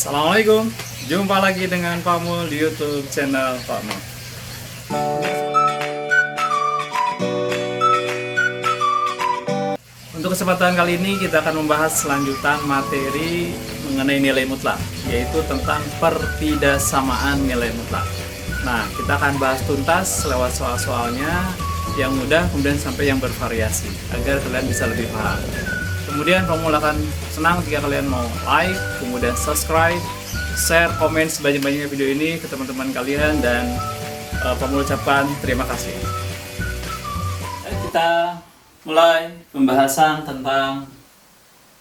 Assalamualaikum, jumpa lagi dengan Pak Mul di YouTube channel Pak Mul. Untuk kesempatan kali ini kita akan membahas lanjutan materi mengenai nilai mutlak, yaitu tentang pertidaksamaan nilai mutlak. Nah, kita akan bahas tuntas lewat soal-soalnya yang mudah kemudian sampai yang bervariasi agar kalian bisa lebih paham. Kemudian Pak Mul akan senang jika kalian mau like, kemudian subscribe, share, komen sebanyak-banyaknya video ini ke teman-teman kalian, dan Pak Mul ucapkan terima kasih. Kita mulai pembahasan tentang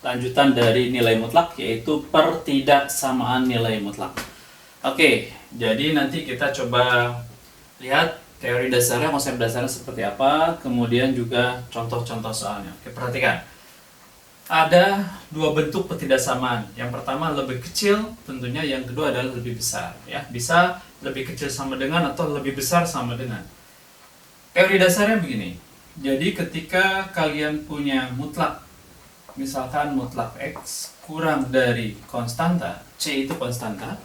lanjutan dari nilai mutlak, yaitu pertidaksamaan nilai mutlak. Oke, jadi nanti kita coba lihat teori dasarnya, konsep dasarnya seperti apa, kemudian juga contoh-contoh soalnya. Oke, perhatikan. Ada dua bentuk pertidaksamaan. Yang pertama lebih kecil tentunya, yang kedua adalah lebih besar. Ya, bisa lebih kecil sama dengan atau lebih besar sama dengan. Teori dasarnya begini. Jadi ketika kalian punya mutlak, misalkan mutlak X kurang dari konstanta, C itu konstanta,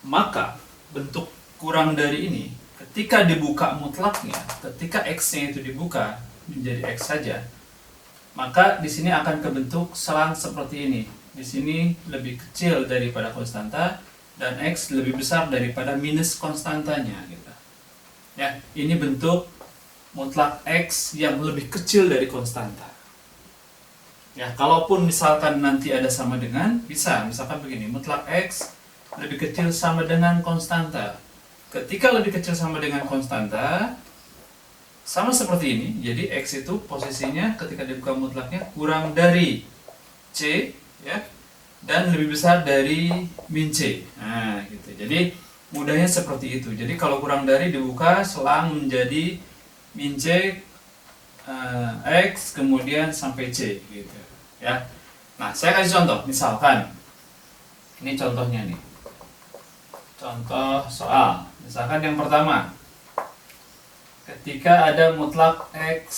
maka bentuk kurang dari ini ketika dibuka mutlaknya, ketika X-nya itu dibuka menjadi X saja, maka di sini akan kebentuk selang seperti ini. Di sini lebih kecil daripada konstanta dan X lebih besar daripada minus konstantanya gitu. Ya, ini bentuk mutlak X yang lebih kecil dari konstanta. Ya, kalaupun misalkan nanti ada sama dengan, bisa misalkan begini, mutlak X lebih kecil sama dengan konstanta. Ketika lebih kecil sama dengan konstanta, sama seperti ini, jadi X itu posisinya ketika dibuka mutlaknya kurang dari C, ya, dan lebih besar dari min C. Nah, gitu. Jadi mudahnya seperti itu. Jadi kalau kurang dari dibuka selang menjadi min C, X, kemudian sampai C, gitu. Ya. Nah, saya kasih contoh. Misalkan, ini contohnya nih. Contoh soal. Misalkan yang pertama. Ketika ada mutlak X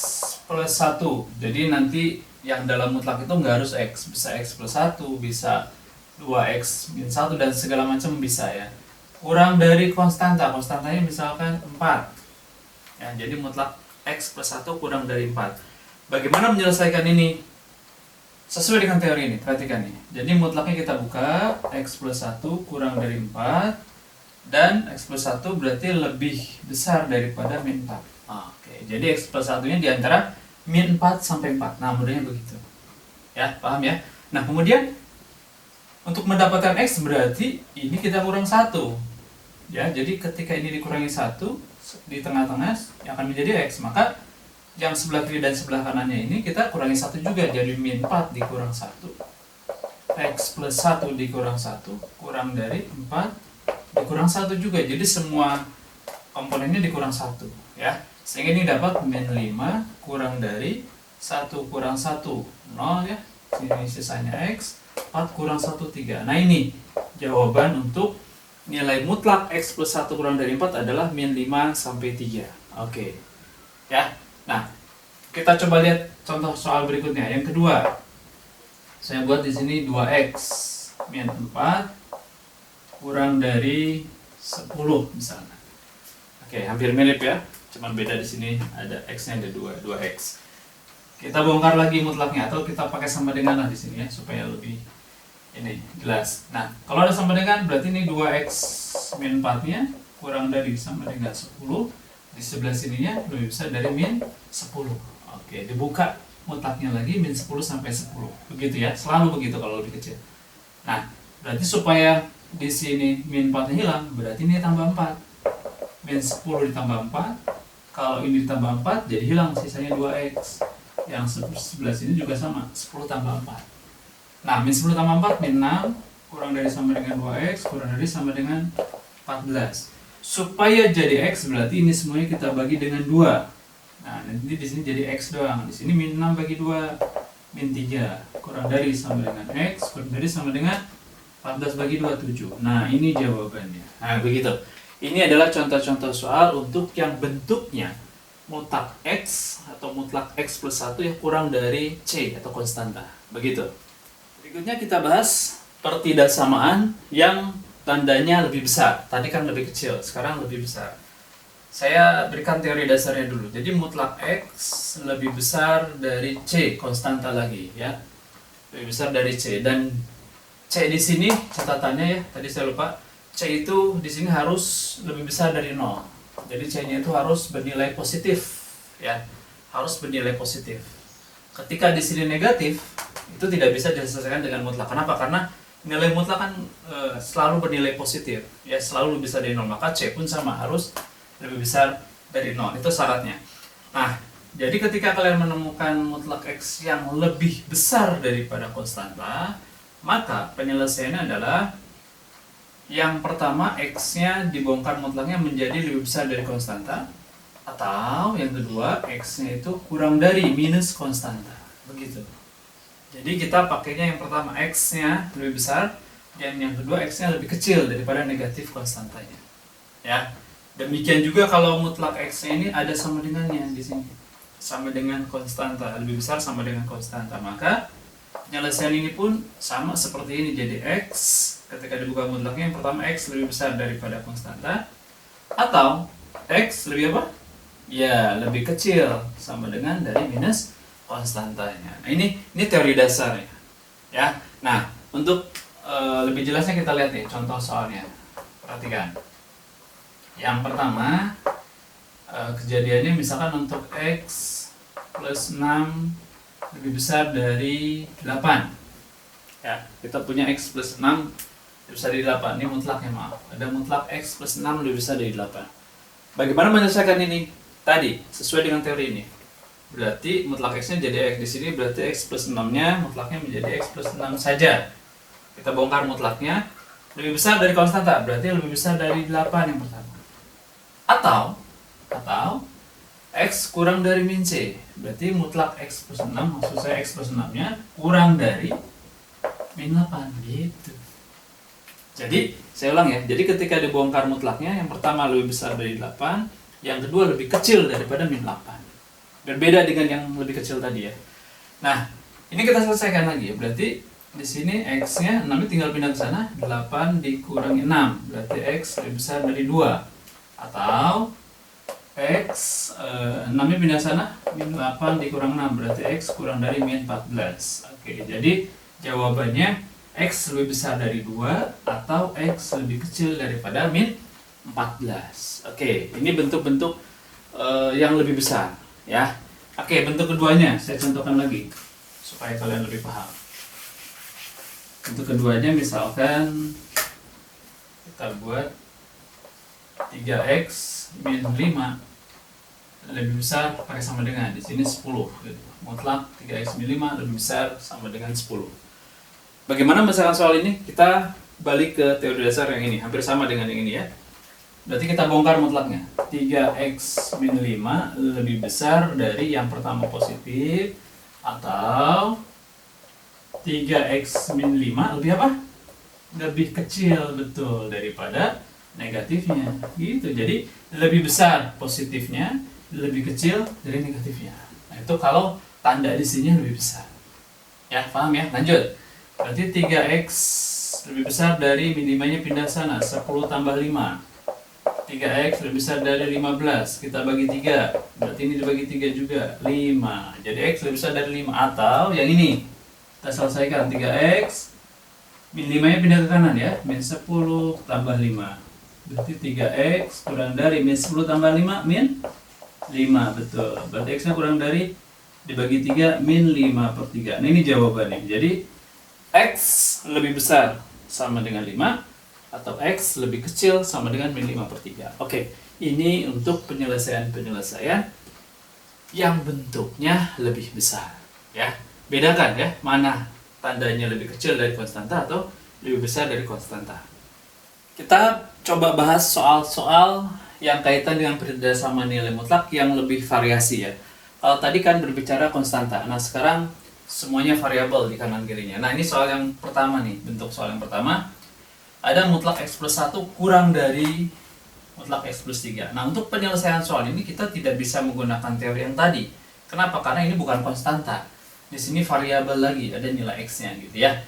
plus 1, jadi nanti yang dalam mutlak itu nggak harus X, bisa X plus 1, bisa 2X min 1, dan segala macam bisa ya. Kurang dari konstanta, konstantanya misalkan 4. Ya, jadi mutlak X plus 1 kurang dari 4. Bagaimana menyelesaikan ini? Sesuai dengan teori ini, perhatikan nih. Jadi mutlaknya kita buka, X plus 1 kurang dari 4. Dan X plus 1 berarti lebih besar daripada min 4. Oke, jadi X plus 1 nya diantara min 4 sampai 4. Nah, mudahnya begitu. Ya, paham ya? Nah, kemudian untuk mendapatkan X berarti ini kita kurang 1. Ya, jadi ketika ini dikurangi 1, di tengah-tengah yang akan menjadi X. Maka yang sebelah kiri dan sebelah kanannya ini kita kurangi 1 juga. Jadi min 4 dikurang 1. X plus 1 dikurang 1, kurang dari 4. Dikurang 1 juga, jadi semua komponennya dikurang 1 ya, sehingga ini dapat min 5 kurang dari 1 kurang 1, 0 ya, ini sisanya X, 4 kurang 1, 3. Nah, ini jawaban untuk nilai mutlak X plus 1 kurang dari 4 adalah min 5 sampai 3. Oke ya. Nah, kita coba lihat contoh soal berikutnya. Yang kedua, saya buat di sini 2X min 4 kurang dari 10 misalnya. Oke, hampir mirip ya. Cuman beda di sini ada X-nya ada 2X. Kita bongkar lagi mutlaknya, atau kita pakai sama dengan lah di sini ya, supaya lebih ini jelas. Nah, kalau ada sama dengan berarti ini 2X min 4-nya kurang dari sama dengan 10. Di sebelah sininya lebih besar dari min 10. Oke, dibuka mutlaknya lagi min 10 sampai 10. Begitu ya, selalu begitu kalau lebih kecil. Nah, berarti supaya di sini min 4 hilang, berarti ini tambah 4. Min 10 ditambah 4. Kalau ini ditambah 4, jadi hilang sisanya 2X. Yang sebelah sini juga sama, 10 tambah 4. Nah, min 10 tambah 4, min 6, kurang dari sama dengan 2X, kurang dari sama dengan 14. Supaya jadi X, berarti ini semuanya kita bagi dengan 2. Nah, nanti di sini jadi X doang. Di sini min 6 bagi 2, min 3. Kurang dari sama dengan X, kurang dari sama dengan 14 bagi 2, 7. Nah, ini jawabannya. Nah, begitu. Ini adalah contoh-contoh soal untuk yang bentuknya mutlak X atau mutlak X plus 1 yang kurang dari C atau konstanta. Begitu. Berikutnya kita bahas pertidaksamaan yang tandanya lebih besar. Tadi kan lebih kecil, sekarang lebih besar. Saya berikan teori dasarnya dulu. Jadi mutlak X lebih besar dari C, konstanta lagi ya. Lebih besar dari C, dan C di sini catatannya ya, tadi saya lupa. C itu di sini harus lebih besar dari 0. Jadi C-nya itu harus bernilai positif ya. Harus bernilai positif. Ketika di sini negatif, itu tidak bisa diselesaikan dengan mutlak. Kenapa? Karena nilai mutlak kan selalu bernilai positif ya, selalu lebih besar dari 0. Maka C pun sama, harus lebih besar dari 0. Itu syaratnya. Nah, jadi ketika kalian menemukan mutlak X yang lebih besar daripada konstanta, maka penyelesaiannya adalah yang pertama X-nya dibongkar mutlaknya menjadi lebih besar dari konstanta, atau yang kedua X-nya itu kurang dari minus konstanta. Begitu. Jadi kita pakainya yang pertama X-nya lebih besar, dan yang kedua X-nya lebih kecil daripada negatif konstantanya. Ya. Demikian juga kalau mutlak X-nya ini ada sama dengannya di sini. Sama dengan konstanta, lebih besar sama dengan konstanta. Maka penyelesaian ini pun sama seperti ini. Jadi X ketika dibuka mutlaknya yang pertama X lebih besar daripada konstanta, atau X lebih apa? Ya, lebih kecil sama dengan dari minus konstantanya. Nah, ini teori dasarnya. Ya. Nah, untuk lebih jelasnya kita lihat nih contoh soalnya. Perhatikan. Yang pertama, kejadiannya misalkan untuk X plus 6 lebih besar dari 8 ya, kita punya X plus 6 lebih besar dari 8. Ini mutlaknya, maaf, ada mutlak X plus 6 lebih besar dari 8. Bagaimana menyelesaikan ini? Tadi, sesuai dengan teori ini, berarti mutlak X nya jadi X. Di sini berarti X plus 6 nya mutlaknya menjadi X plus 6 saja. Kita bongkar mutlaknya, lebih besar dari konstanta, berarti lebih besar dari 8 yang pertama. Atau X kurang dari min C, berarti mutlak X plus 6, maksud saya X plus 6 nya kurang dari min 8 gitu. Jadi saya ulang ya, jadi ketika dibongkar mutlaknya, yang pertama lebih besar dari 8, yang kedua lebih kecil daripada min 8. Berbeda dengan yang lebih kecil tadi ya. Nah, ini kita selesaikan lagi ya, berarti di sini X nya 6 tinggal pindah ke sana, 8 dikurangi 6, berarti X lebih besar dari 2. Atau X 6 nya pindah sana, min 8 dikurang 6, berarti X kurang dari min 14. Oke, jadi jawabannya X lebih besar dari 2 atau X lebih kecil daripada min 14. Oke, ini bentuk-bentuk yang lebih besar ya. Oke, bentuk keduanya saya contohkan lagi supaya kalian lebih paham. Bentuk keduanya misalkan kita buat 3x min 5 lebih besar pakai sama dengan, di sini 10 gitu. Mutlak 3x min 5 lebih besar sama dengan 10. Bagaimana misalkan soal ini? Kita balik ke teori dasar yang ini, hampir sama dengan yang ini ya. Berarti kita bongkar mutlaknya. 3x min 5 lebih besar dari yang pertama positif, atau 3x min 5 lebih apa? Lebih kecil, betul, daripada negatifnya gitu. Jadi lebih besar positifnya, lebih kecil dari negatifnya. Nah, itu kalau tanda di sini lebih besar. Ya, paham ya? Lanjut. Berarti 3x lebih besar dari minimanya pindah sana, 10 tambah 5. 3x lebih besar dari 15. Kita bagi 3. Berarti ini dibagi 3 juga, 5. Jadi x lebih besar dari 5, atau yang ini. Kita selesaikan 3x min 5 nya pindah ke kanan ya, min 10 tambah 5. Berarti 3x kurang dari min 10 tambah 5, min 5, betul. Berarti x nya kurang dari, dibagi 3, min 5/3. Nah, ini jawabannya. Jadi x lebih besar sama dengan 5, atau x lebih kecil sama dengan min 5/3. Oke, ini untuk penyelesaian-penyelesaian yang bentuknya lebih besar ya. Bedakan ya, mana tandanya lebih kecil dari konstanta atau lebih besar dari konstanta. Kita coba bahas soal-soal yang kaitan dengan pertidaksamaan nilai mutlak yang lebih variasi ya. Kalau tadi kan berbicara konstanta, nah sekarang semuanya variabel di kanan kirinya. Nah, ini soal yang pertama nih, bentuk soal yang pertama. Ada mutlak X plus 1 kurang dari mutlak X plus 3. Nah, untuk penyelesaian soal ini kita tidak bisa menggunakan teori yang tadi. Kenapa? Karena ini bukan konstanta. Di sini variabel lagi, ada nilai X-nya gitu ya.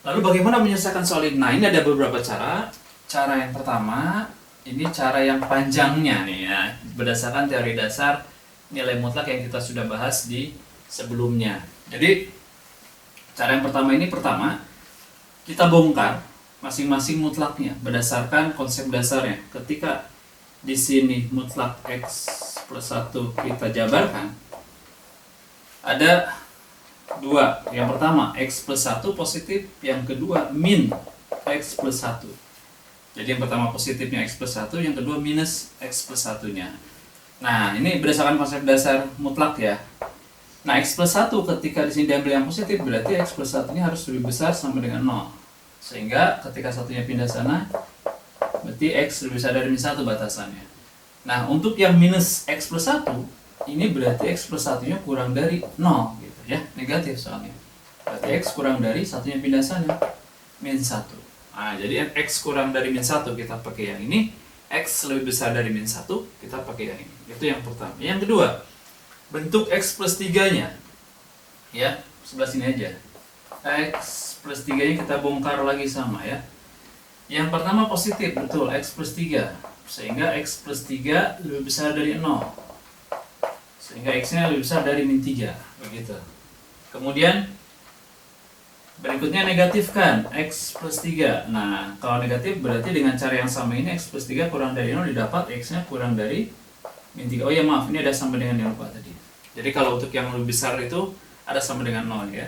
Lalu bagaimana menyelesaikan soal ini? Nah, ini ada beberapa cara. Cara yang pertama, ini cara yang panjangnya nih ya, berdasarkan teori dasar nilai mutlak yang kita sudah bahas di sebelumnya. Jadi, cara yang pertama ini kita bongkar masing-masing mutlaknya berdasarkan konsep dasarnya. Ketika di sini mutlak X plus 1 kita jabarkan, ada dua. Yang pertama X plus 1 positif, yang kedua min X plus 1. Jadi yang pertama positifnya X plus 1, yang kedua minus X plus 1 nya. Nah, ini berdasarkan konsep dasar mutlak ya. Nah, X plus 1 ketika di sini diambil yang positif, berarti X plus 1 nya harus lebih besar sama dengan 0. Sehingga ketika satunya pindah sana, berarti X lebih besar dari min 1 batasannya. Nah, untuk yang minus X plus 1, ini berarti X plus 1 nya kurang dari 0 gitu ya, negatif soalnya. Berarti X kurang dari satunya pindah sana, min 1. Nah, jadi X kurang dari min 1 kita pakai yang ini, X lebih besar dari min 1 kita pakai yang ini. Itu yang pertama. Yang kedua, bentuk X plus 3 nya ya, sebelah sini aja. X plus 3 nya kita bongkar lagi sama ya. Yang pertama positif, betul, X plus 3, sehingga X plus 3 lebih besar dari 0, sehingga X nya lebih besar dari min 3, begitu. Kemudian berikutnya negatifkan X plus 3. Nah, kalau negatif berarti dengan cara yang sama ini X plus 3 kurang dari 0 didapat X nya kurang dari min 3. Oh ya maaf, ini ada sama dengan yang lupa tadi. Jadi kalau untuk yang lebih besar itu ada sama dengan 0 ya.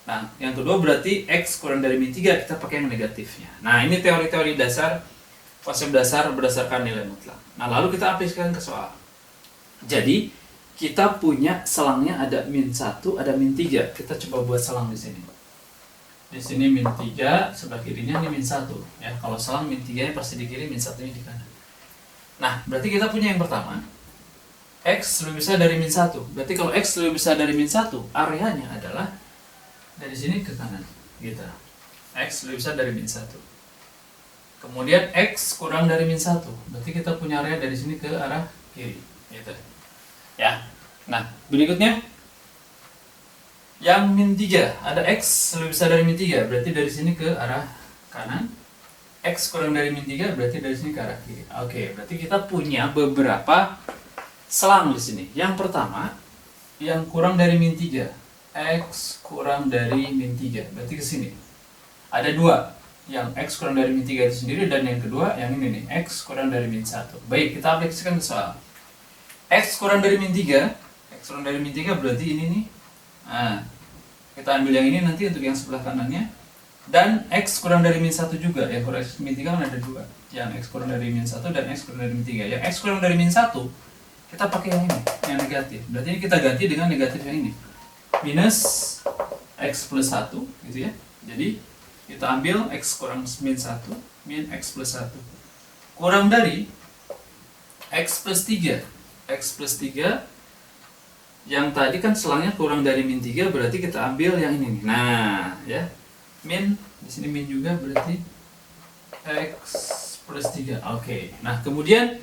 Nah, yang kedua berarti X kurang dari min 3, kita pakai yang negatifnya. Nah, ini teori-teori dasar, konsep dasar berdasarkan nilai mutlak. Nah, lalu kita aplikasikan ke soal. Jadi, kita punya selangnya ada min 1, ada min 3. Kita coba buat selang di sini. Di sini min 3, sebelah kirinya ini min 1. Ya, kalau selang min 3-nya pasti di kiri, min 1-nya di kanan. Nah, berarti kita punya yang pertama, X lebih besar dari min 1. Berarti kalau X lebih besar dari min 1, areanya adalah dari sini ke kanan, gitu. X lebih besar dari min 1. Kemudian X kurang dari min 1. Berarti kita punya area dari sini ke arah kiri, gitu. Ya. Nah, berikutnya yang min 3, ada X lebih besar dari min 3, berarti dari sini ke arah kanan. X kurang dari min 3, berarti dari sini ke arah kiri. Oke, berarti kita punya beberapa selang di sini. Yang pertama, yang kurang dari min 3, X kurang dari min 3, berarti ke sini. Ada dua, yang X kurang dari min 3 itu sendiri, dan yang kedua, yang ini nih, X kurang dari min 1. Baik, kita aplikasikan ke soal. X kurang dari min 3, X kurang dari min 3 berarti ini nih. Nah, kita ambil yang ini nanti untuk yang sebelah kanannya. Dan X kurang dari min 1 juga, yang kurang dari min 3 kan ada dua. Yang X kurang dari min 1 dan X kurang dari min 3. Yang X kurang dari min 1, kita pakai yang ini, yang negatif. Berarti ini kita ganti dengan negatif yang ini. Minus X plus 1, gitu ya. Jadi, kita ambil X kurang min 1, min X plus 1. Kurang dari X plus 3. X plus 3, yang tadi kan selangnya kurang dari min 3, berarti kita ambil yang ini nih. Nah, ya. Min, di sini min juga berarti X plus 3. Oke. Nah, kemudian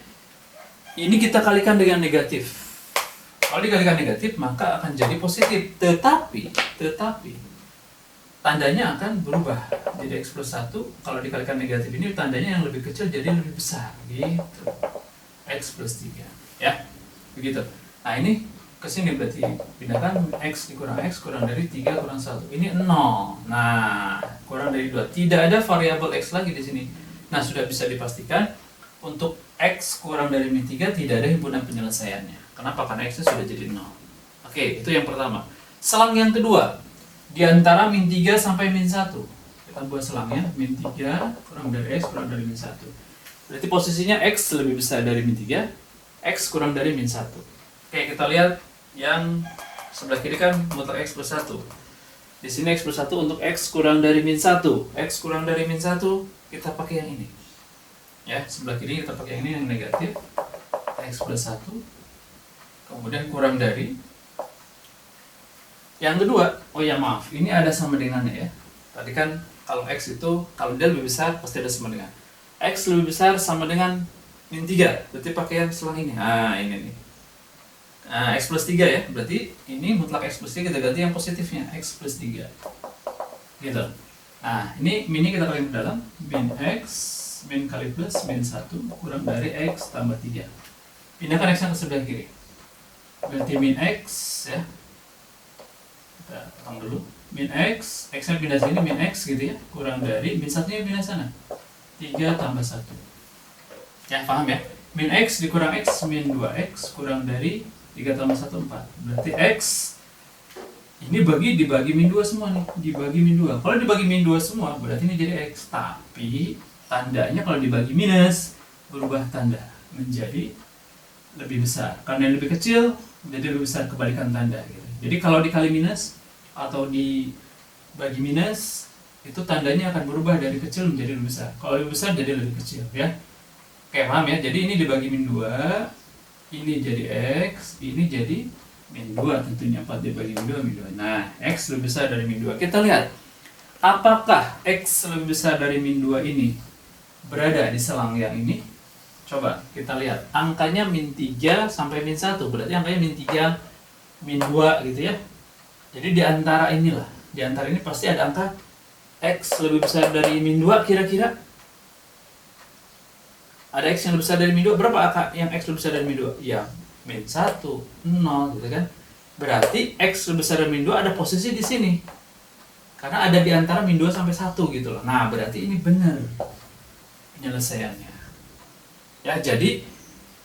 ini kita kalikan dengan negatif. Kalau dikalikan negatif, maka akan jadi positif. Tetapi tandanya akan berubah. Jadi X plus 1, kalau dikalikan negatif ini tandanya yang lebih kecil jadi lebih besar. Gitu. X plus 3. Ya, begitu. Nah, ini ke sini berarti pindahkan X dikurang X kurang dari 3 kurang 1. Ini 0. Nah, kurang dari 2. Tidak ada variabel X lagi di sini. Nah, sudah bisa dipastikan untuk X kurang dari min 3 tidak ada himpunan penyelesaiannya. Kenapa? Karena X-nya sudah jadi 0. Oke, itu yang pertama. Selang yang kedua, di antara min 3 sampai min 1. Kita buat selangnya, min 3 kurang dari X kurang dari min 1. Berarti posisinya X lebih besar dari min 3, X kurang dari min 1. Oke, kita lihat yang sebelah kiri kan mutlak X plus 1. Di sini X plus 1 untuk X kurang dari min 1. X kurang dari min 1, kita pakai yang ini. Ya, sebelah kiri kita pakai yang ini, yang negatif. X plus 1. Kemudian kurang dari. Yang kedua, oh ya maaf, ini ada sama dengannya ya. Tadi kan kalau X itu, kalau dia lebih besar, pasti ada sama dengan. X lebih besar sama dengan min 3, berarti pakai yang selang ini. Nah, ini nih. Nah, X plus 3 ya, berarti ini mutlak X plus 3 kita ganti yang positifnya, X plus 3. Gitu. Nah, ini minnya kita kali ke dalam, min x, min kali plus, min 1, kurang dari x tambah 3. Pindahkan x yang ke sebelah kiri. Berarti min x, ya. Kita potong dulu. Min x, x-nya pindah sini, min x gitu ya. Kurang dari, min 1-nya pindah sana. 3 tambah 1. Ya, paham ya? Min x dikurang x, min 2x, kurang dari 3 tambah 1, 4. Berarti x ini dibagi min 2 semua nih, dibagi min 2. Kalau dibagi min 2 semua, berarti ini jadi x. Tapi tandanya kalau dibagi minus, berubah tanda menjadi lebih besar. Karena yang lebih kecil, jadi lebih besar, kebalikan tanda gitu. Jadi kalau dikali minus atau dibagi minus, itu tandanya akan berubah dari kecil menjadi lebih besar. Kalau lebih besar jadi lebih kecil ya. Oke, paham ya? Jadi ini dibagi min 2, ini jadi x, ini jadi min 2, tentunya 4 dibagi min 2, min 2. Nah, x lebih besar dari min 2. Kita lihat, apakah x lebih besar dari min 2 ini berada di selang yang ini? Coba kita lihat, angkanya min 3 sampai min 1, berarti angkanya min 3, min 2 gitu ya. Jadi di antara inilah, di antara ini pasti ada angka x lebih besar dari min 2 kira-kira. Ada x yang lebih besar dari min 2, berapa angka yang x lebih besar dari min 2? Ya, min 1, 0 gitu kan. Berarti x lebih besar dari min 2 ada posisi di sini. Karena ada di antara min 2 sampai 1 gitu loh. Nah, berarti ini benar penyelesaiannya. Ya, jadi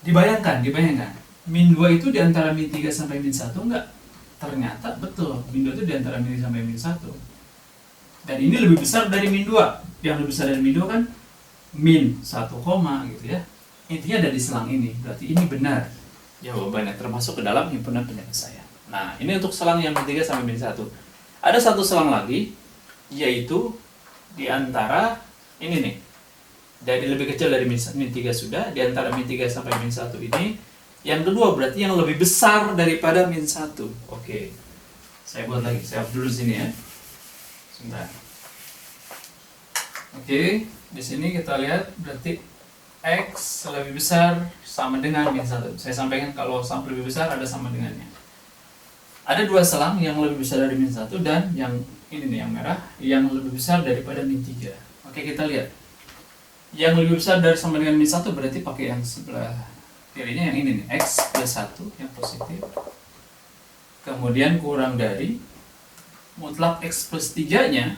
dibayangkan. Min 2 itu di antara min 3 sampai min 1 enggak? Ternyata betul. Min 2 itu di antara min 3 sampai min 1. Dan ini lebih besar dari min 2. Yang lebih besar dari min 2 kan min 1, gitu ya. Intinya ada di selang ini. Berarti ini benar jawabannya, termasuk ke dalam himpunan penyelesaian. Nah, ini untuk selang yang min 3 sampai min 1. Ada satu selang lagi, yaitu di antara ini nih. Jadi lebih kecil dari min 3 sudah, di antara min 3 sampai min 1 ini. Yang kedua berarti yang lebih besar daripada min 1. Oke. Saya buat lagi, saya hapus dulu sini ya. Sebentar. Oke, di sini kita lihat berarti x lebih besar sama dengan min 1. Saya sampaikan kalau lebih besar ada sama dengannya. Ada dua selang yang lebih besar dari min 1 dan yang ini nih yang merah yang lebih besar daripada min 3. Oke, kita lihat. Yang lebih besar dari sama dengan min 1 berarti pakai yang sebelah kirinya yang ini nih, x plus 1 yang positif. Kemudian kurang dari mutlak x plus 3-nya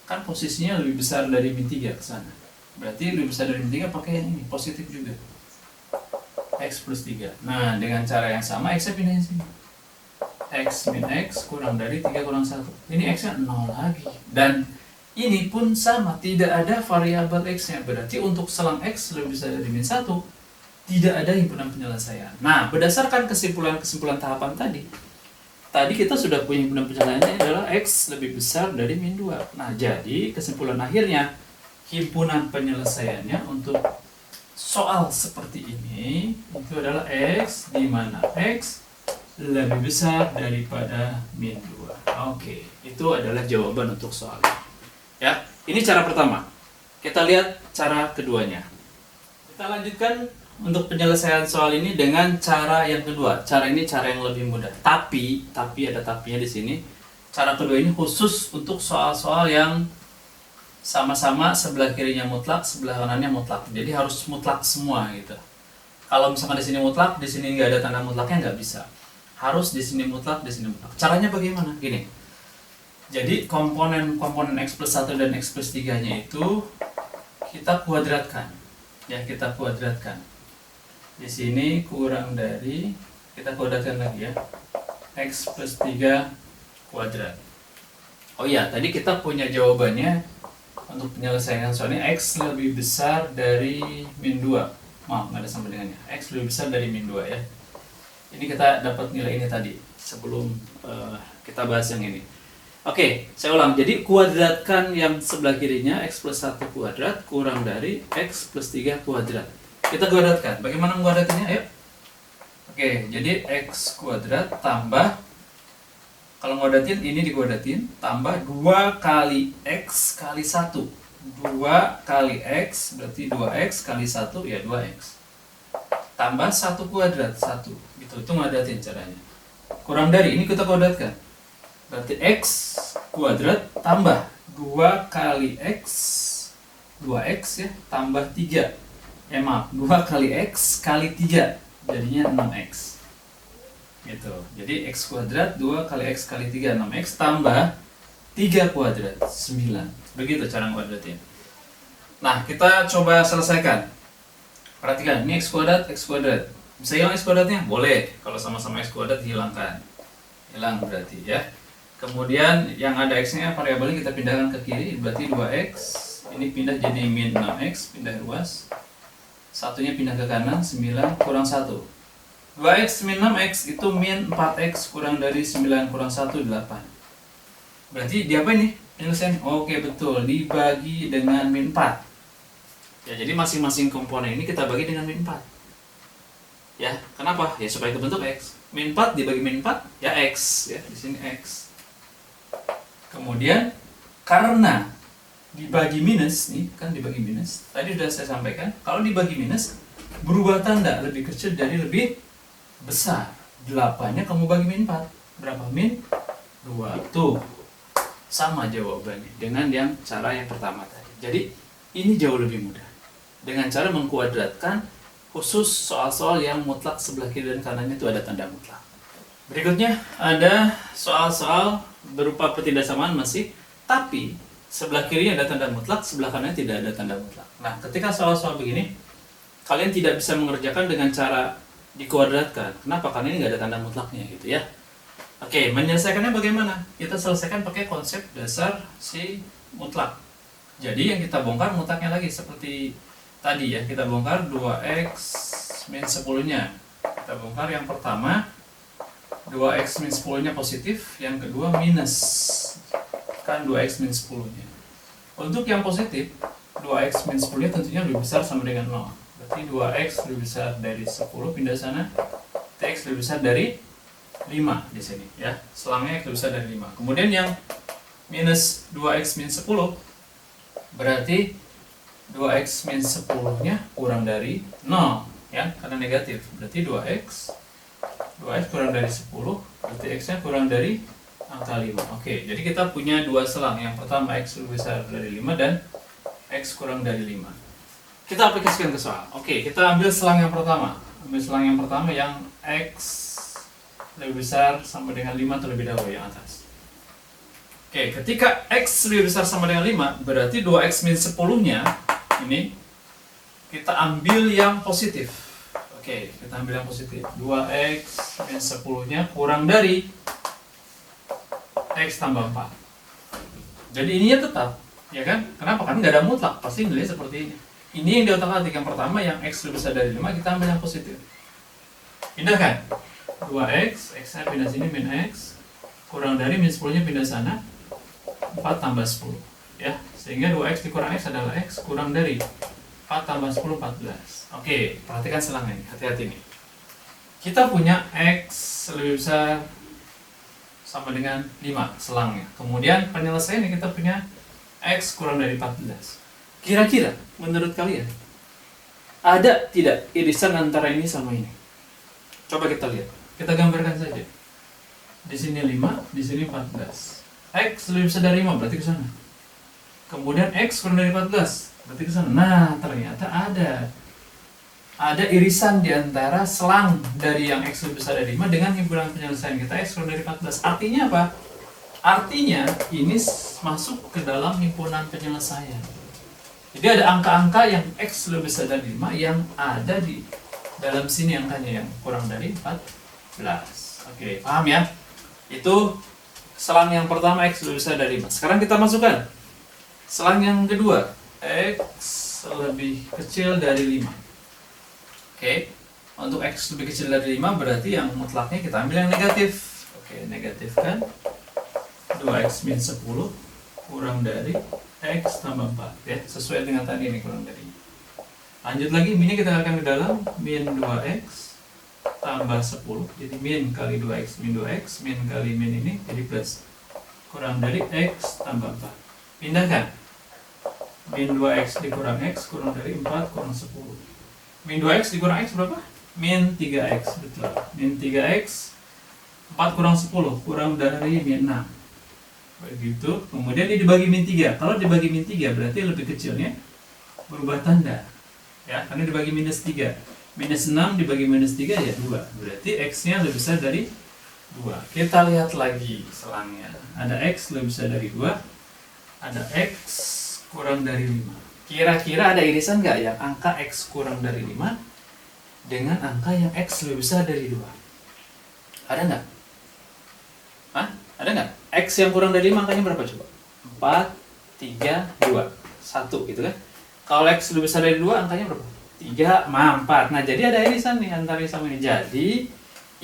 kan posisinya lebih besar dari min 3 ke sana. Berarti lebih besar dari min 3 pakai yang ini, positif juga. X plus 3. Nah, dengan cara yang sama x-nya pindahin sini. X min x kurang dari 3 kurang 1. Ini x-nya 0 lagi. Dan ini pun sama, tidak ada variabel x-nya. Berarti untuk selang x lebih besar dari min 1, tidak ada himpunan penyelesaian. Nah, berdasarkan kesimpulan tahapan tadi kita sudah punya himpunan penyelesaiannya adalah x lebih besar dari min 2. Nah, jadi kesimpulan akhirnya himpunan penyelesaiannya untuk soal seperti ini itu adalah x di mana x lebih besar daripada min 2. Oke, itu adalah jawaban untuk soal ini. Ya, ini cara pertama. Kita lihat cara keduanya. Kita lanjutkan untuk penyelesaian soal ini dengan cara yang kedua. Cara ini cara yang lebih mudah. Tapi ada tapinya di sini. Cara kedua ini khusus untuk soal-soal yang sama-sama sebelah kirinya mutlak, sebelah kanannya mutlak. Jadi harus mutlak semua gitu. Kalau misalkan di sini mutlak, di sini nggak ada tanda mutlaknya nggak bisa. Harus di sini mutlak, di sini mutlak. Caranya bagaimana? Gini. Jadi komponen x plus 1 dan x plus 3-nya itu kita kuadratkan. Ya, kita kuadratkan. Di sini kurang dari, kita kuadratkan lagi ya, x plus 3 kuadrat. Oh iya, tadi kita punya jawabannya untuk penyelesaian soalnya x lebih besar dari min 2. Maaf, nggak ada sama dengannya. X lebih besar dari min 2 ya. Ini kita dapat nilai ini tadi sebelum kita bahas yang ini. Oke, saya ulang. Jadi kuadratkan yang sebelah kirinya x plus 1 kuadrat kurang dari x plus 3 kuadrat. Kita kuadratkan. Bagaimana menguadratinnya? Ayo. Oke, jadi x kuadrat tambah, kalau nguadratin ini dikuadratin, tambah 2 kali x kali 1. 2 kali x berarti 2x kali 1 ya 2x. Tambah 1 kuadrat 1. Gitu, itu nguadratin caranya. Kurang dari ini kita kuadratkan. Berarti x kuadrat tambah 2 kali X 2X ya tambah 3. Maaf, 2 kali X kali 3 jadinya 6X gitu. Jadi X kuadrat 2 kali X kali 3 6X tambah 3 kuadrat 9. Begitu cara kuadratin. Nah, kita coba selesaikan. Perhatikan, ini X kuadrat bisa hilang X kuadratnya? Boleh. Kalau sama-sama X kuadrat hilangkan. Hilang berarti ya. Kemudian yang ada X-nya variabelnya kita pindahkan ke kiri, berarti 2X. Ini pindah jadi min 6X, pindah ruas. Satunya pindah ke kanan, 9 kurang 1. 2X min 6X itu min 4X kurang dari 9 kurang 1, 8. Berarti di apa ini? Penyelesaian? Oke, betul. Dibagi dengan min 4. Ya, jadi masing-masing komponen ini kita bagi dengan min 4. Ya, kenapa? Ya supaya kebentuk X. Min 4 dibagi min 4, ya X. Ya, di sini X. Kemudian, karena dibagi minus, nih kan dibagi minus. Tadi sudah saya sampaikan, kalau dibagi minus, berubah tanda lebih kecil dari lebih besar. 8-nya kamu bagi min 4. Berapa min? 2. Tuh, sama jawabannya dengan yang cara yang pertama tadi. Jadi, ini jauh lebih mudah. Dengan cara mengkuadratkan khusus soal-soal yang mutlak sebelah kiri dan kanannya itu ada tanda mutlak. Berikutnya ada soal-soal berupa ketidaksamaan masih, tapi sebelah kiri ada tanda mutlak, sebelah kanannya tidak ada tanda mutlak. Nah, ketika soal-soal begini, kalian tidak bisa mengerjakan dengan cara dikuadratkan. Kenapa? Karena ini nggak ada tanda mutlaknya gitu ya. Oke, menyelesaikannya bagaimana? Kita selesaikan pakai konsep dasar si mutlak. Jadi yang kita bongkar mutlaknya lagi seperti tadi ya, kita bongkar 2X min 10-nya. Kita bongkar yang pertama 2X min 10-nya positif, yang kedua minus. Kan 2X min 10-nya. Untuk yang positif, 2X min 10-nya tentunya lebih besar sama dengan 0. Berarti 2X lebih besar dari 10, pindah sana. X lebih besar dari 5 di sini ya. Selangnya X lebih besar dari 5. Kemudian yang minus 2X min 10 berarti 2X min 10-nya kurang dari 0 ya, karena negatif. Berarti 2X kurang dari 10, berarti X-nya kurang dari angka 5. Oke, jadi kita punya dua selang. Yang pertama X lebih besar dari 5 dan X kurang dari 5. Kita aplikasikan ke soal. Oke, kita ambil selang yang pertama. Ambil selang yang pertama yang X lebih besar sama dengan 5 terlebih dahulu yang atas. Oke, ketika X lebih besar sama dengan 5, berarti 2X min 10-nya ini kita ambil yang positif. Oke, kita ambil yang positif. 2X min 10-nya kurang dari X tambah 4. Jadi ininya tetap, ya kan? Kenapa? Karena nggak ada mutlak, pasti nilainya seperti ini. Ini yang di otak-atik. Yang pertama yang X lebih besar dari 5, kita ambil yang positif. Pindahkan. 2X, X-nya pindah sini, min X. Kurang dari min 10-nya pindah sana. 4 tambah 10. Ya, sehingga 2X dikurang X adalah X kurang dari 4 tambah 10, 14. Oke, perhatikan selangnya ini, hati-hati nih. Kita punya X lebih besar sama dengan 5 selangnya. Kemudian penyelesaiannya kita punya X kurang dari 14. Kira-kira menurut kalian ada tidak irisan antara ini sama ini? Coba kita lihat. Kita gambarkan saja. Di sini 5, di sini 14. X lebih besar dari 5 berarti ke sana. Kemudian X kurang dari 14 berarti ke sana. Nah, ternyata ada irisan di antara selang dari yang X lebih besar dari 5 dengan himpunan penyelesaian kita X kurang dari 14. Artinya apa? Artinya ini masuk ke dalam himpunan penyelesaian. Jadi ada angka-angka yang X lebih besar dari 5 yang ada di dalam sini angkanya yang kurang dari 14. Oke, paham ya? Itu selang yang pertama X lebih besar dari 5. Sekarang kita masukkan selang yang kedua, X lebih kecil dari 5. Oke, untuk X lebih kecil dari 5 berarti yang mutlaknya kita ambil yang negatif. Oke, negatifkan 2X min 10 kurang dari X tambah 4 ya, sesuai dengan tadi ini kurang dari. Lanjut lagi, minnya kita akan ke dalam, min 2X tambah 10, jadi min kali 2X min 2X, min kali min ini jadi plus, kurang dari X tambah 4. Pindahkan, min 2X dikurang X kurang dari 4 kurang 10. Min 2X dikurang X berapa? Min 3X, betul. Min 3X 4 kurang 10 kurang dari min 6. Begitu. Kemudian ini dibagi min 3. Kalau dibagi min 3 berarti lebih kecilnya berubah tanda. Ya, karena dibagi minus 3. Minus 6 dibagi minus 3 ya 2. Berarti X-nya lebih besar dari 2. Kita lihat lagi selangnya. Ada X lebih besar dari 2. Ada X kurang dari 5. Kira-kira ada irisan nggak yang angka X kurang dari 5 dengan angka yang X lebih besar dari 2? Ada nggak? Hah? Ada nggak? X yang kurang dari 5 angkanya berapa coba? 4, 3, 2, 1 gitu kan? Kalau X lebih besar dari 2 angkanya berapa? 3, 4. Nah jadi ada irisan nih antara sama ini. Jadi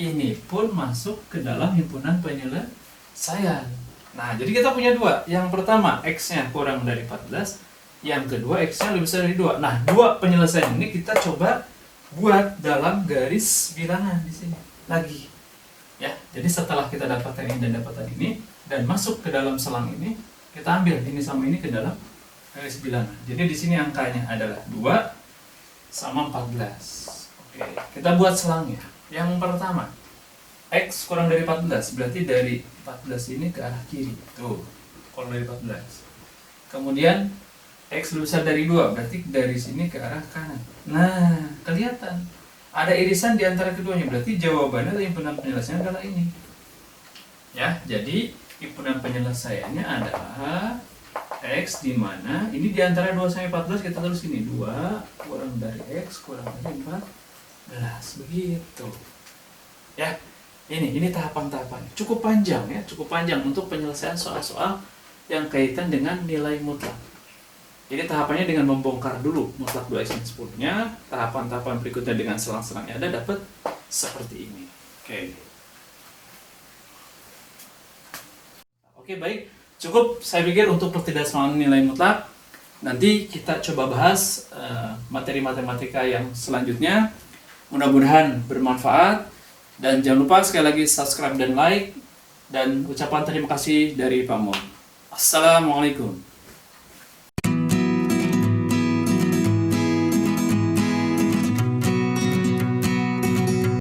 ini pun masuk ke dalam himpunan penyelesaian. Nah jadi kita punya dua. Yang pertama X-nya kurang dari 14. Yang kedua X-nya lebih besar dari 2. Nah dua penyelesaian ini kita coba buat dalam garis bilangan di sini lagi. Ya, jadi setelah kita dapatkan ini dan dapatkan ini dan masuk ke dalam selang ini, kita ambil ini sama ini ke dalam garis bilangan. Jadi di sini angkanya adalah 2 sama 14. Oke, kita buat selangnya. Yang pertama, X kurang dari 14, berarti dari 14 ini ke arah kiri. Tuh, kurang dari 14. Kemudian X lebih besar dari 2, berarti dari sini ke arah kanan. Nah, kelihatan ada irisan di antara keduanya, berarti jawabannya atau himpunan penyelesaian adalah ini. Ya, jadi himpunan penyelesaiannya adalah X di mana ini di antara 2 sampai 14 kita tulis ini 2 kurang dari X kurang dari 14. Begitu. Ya, ini tahapan-tahapannya. Cukup panjang ya, cukup panjang untuk penyelesaian soal-soal yang kaitan dengan nilai mutlak. Jadi tahapannya dengan membongkar dulu mutlak 2x min 10-nya, tahapan-tahapan berikutnya dengan selang-selangnya ada dapat seperti ini. Oke, baik. Cukup saya pikir untuk ketidaksamaan nilai mutlak. Nanti kita coba bahas materi matematika yang selanjutnya. Mudah-mudahan bermanfaat dan jangan lupa sekali lagi subscribe dan like dan ucapan terima kasih dari Pak Mon. Assalamualaikum.